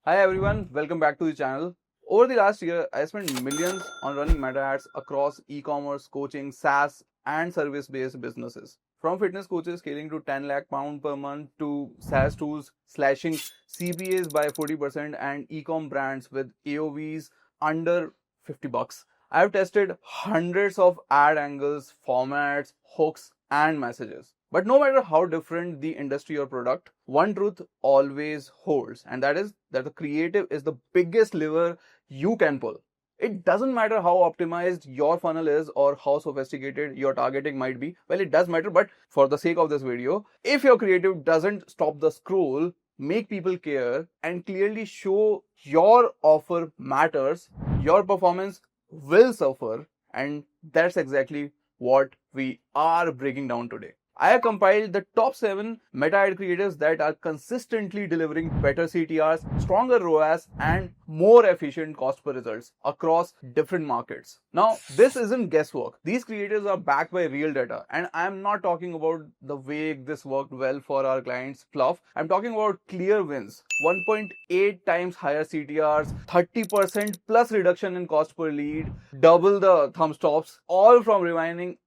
Hi everyone, welcome back to the channel. Over the last year, I spent millions on running meta ads across e-commerce, coaching, SaaS, and service-based businesses. From fitness coaches scaling to 10 lakh pound per month to SaaS tools slashing CPAs by 40% and e-com brands with AOVs under 50 bucks. I've tested hundreds of ad angles, formats, hooks, and messages. But no matter how different the industry or product, one truth always holds, and that is that the creative is the biggest lever you can pull. It doesn't matter how optimized your funnel is or how sophisticated your targeting might be. Well, it does matter, but for the sake of this video, if your creative doesn't stop the scroll, make people care, and clearly show your offer matters, your performance will suffer, and that's exactly what we are breaking down today. I have compiled the top 7 meta ad creators that are consistently delivering better CTRs, stronger ROAS, and more efficient cost per results across different markets. Now, this isn't guesswork. These creators are backed by real data, and I'm not talking about the way this worked well for our clients fluff. I'm talking about clear wins. 1.8 times higher CTRs, 30% plus reduction in cost per lead, double the thumb stops, all from refining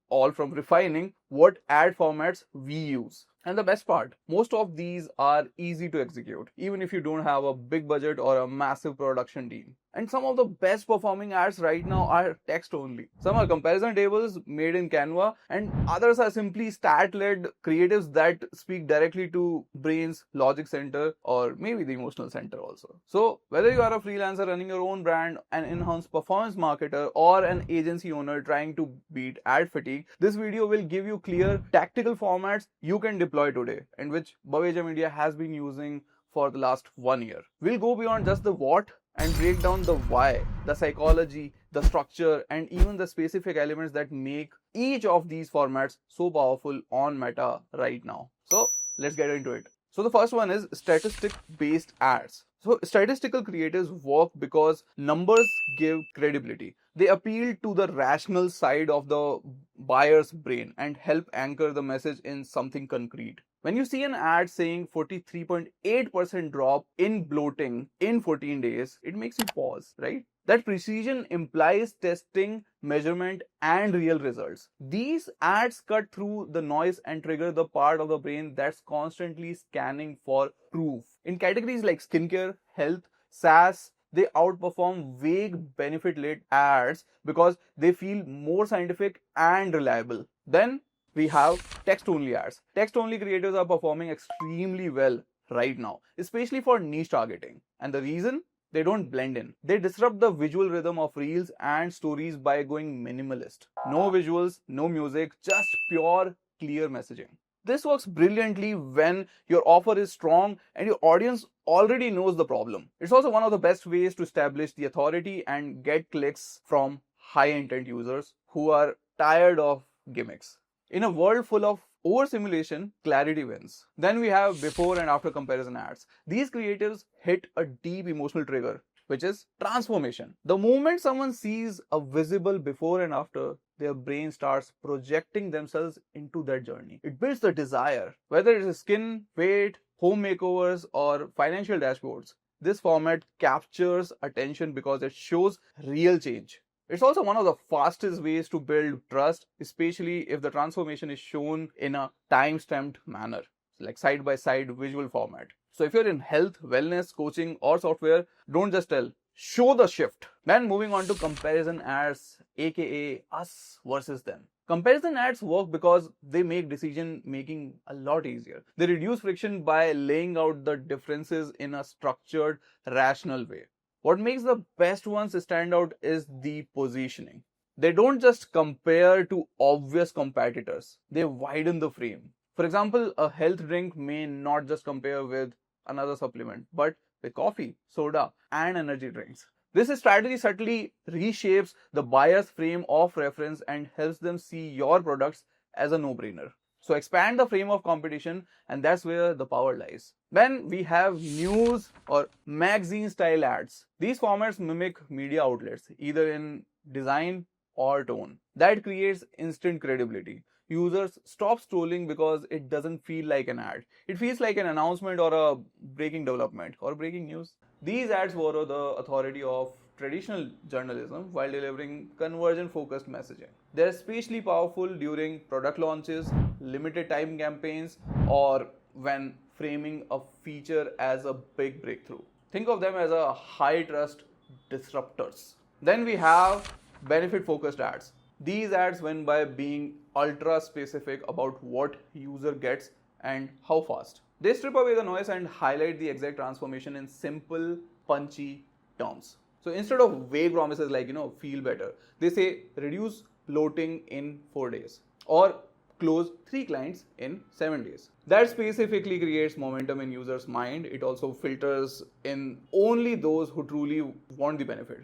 what ad formats we use. And the best part, most of these are easy to execute, even if you don't have a big budget or a massive production team. And some of the best performing ads right now are text only. Some are comparison tables made in Canva, and others are simply stat-led creatives that speak directly to brain's logic center or maybe the emotional center also. So whether you are a freelancer running your own brand, an in-house performance marketer, or an agency owner trying to beat ad fatigue, this video will give you clear tactical formats you can deploy today and which Baweja Media has been using for the last 1 year. We'll go beyond just the what and break down the why, the psychology, the structure, and even the specific elements that make each of these formats so powerful on Meta right now. So let's get into it. So the first one is statistic based ads. So statistical creators work because numbers give credibility. They appeal to the rational side of the buyer's brain and help anchor the message in something concrete. When you see an ad saying 43.8% drop in bloating in 14 days, it makes you pause, right? That precision implies testing, measurement, and real results. These ads cut through the noise and trigger the part of the brain that's constantly scanning for proof. In categories like skincare, health, SaaS, they outperform vague benefit-led ads because they feel more scientific and reliable. Then we have text-only ads. Text-only creators are performing extremely well right now, especially for niche targeting. And the reason? They don't blend in. They disrupt the visual rhythm of reels and stories by going minimalist. No visuals, no music, just pure, clear messaging. This works brilliantly when your offer is strong and your audience already knows the problem. It's also one of the best ways to establish the authority and get clicks from high-intent users who are tired of gimmicks. In a world full of overstimulation, clarity wins. Then we have before and after comparison ads. These creatives hit a deep emotional trigger, which is transformation. The moment someone sees a visible before and after, their brain starts projecting themselves into that journey. It builds the desire, whether it is skin, weight, home makeovers, or financial dashboards. This format captures attention because it shows real change. It's also one of the fastest ways to build trust, especially if the transformation is shown in a time-stamped manner, like side-by-side visual format. So if you're in health, wellness, coaching, or software, don't just tell, show the shift. Then moving on to comparison ads, aka us versus them. Comparison ads work because they make decision making a lot easier. They reduce friction by laying out the differences in a structured, rational way. What makes the best ones stand out is the positioning. They don't just compare to obvious competitors, they widen the frame. For example, a health drink may not just compare with another supplement, but with coffee, soda, and energy drinks. This strategy subtly reshapes the buyer's frame of reference and helps them see your products as a no-brainer. So expand the frame of competition, and that's where the power lies. Then we have news or magazine style ads. These formats mimic media outlets, either in design or tone. That creates instant credibility. Users stop scrolling because it doesn't feel like an ad. It feels like an announcement or a breaking development or breaking news. These ads borrow the authority of traditional journalism while delivering conversion focused messaging. They're especially powerful during product launches, limited time campaigns, or when framing a feature as a big breakthrough. Think of them as a high trust disruptors. Then we have benefit focused ads. These ads win by being ultra specific about what user gets and how fast. They strip away the noise and highlight the exact transformation in simple, punchy terms. So instead of vague promises like, feel better, they say reduce bloating in 4 days or close 3 clients in 7 days. That specifically creates momentum in users' mind. It also filters in only those who truly want the benefit,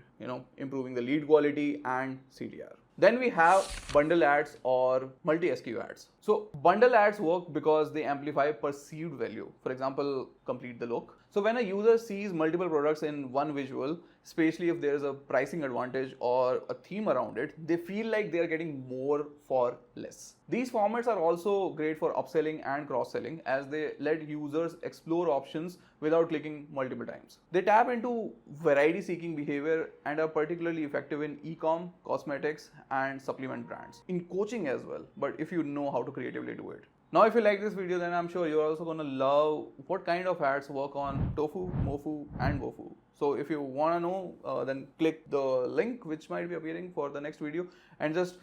improving the lead quality and CTR. Then we have bundle ads or multi-SKU ads. So bundle ads work because they amplify perceived value. For example, complete the look. So when a user sees multiple products in one visual, especially if there is a pricing advantage or a theme around it, they feel like they are getting more for less. These formats are also great for upselling and cross-selling as they let users explore options without clicking multiple times. They tap into variety-seeking behavior and are particularly effective in e-com, cosmetics, and supplement brands. In coaching as well, but if you know how to creatively do it. Now, if you like this video, then I'm sure you're also going to love what kind of ads work on Tofu, Mofu, and Wofu. So if you want to know, then click the link which might be appearing for the next video and just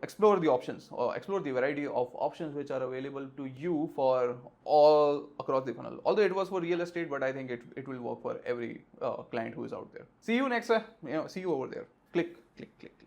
explore the options or explore the variety of options which are available to you for all across the funnel. Although it was for real estate, but I think it will work for every client who is out there. See you next time. See you over there. Click, click, click.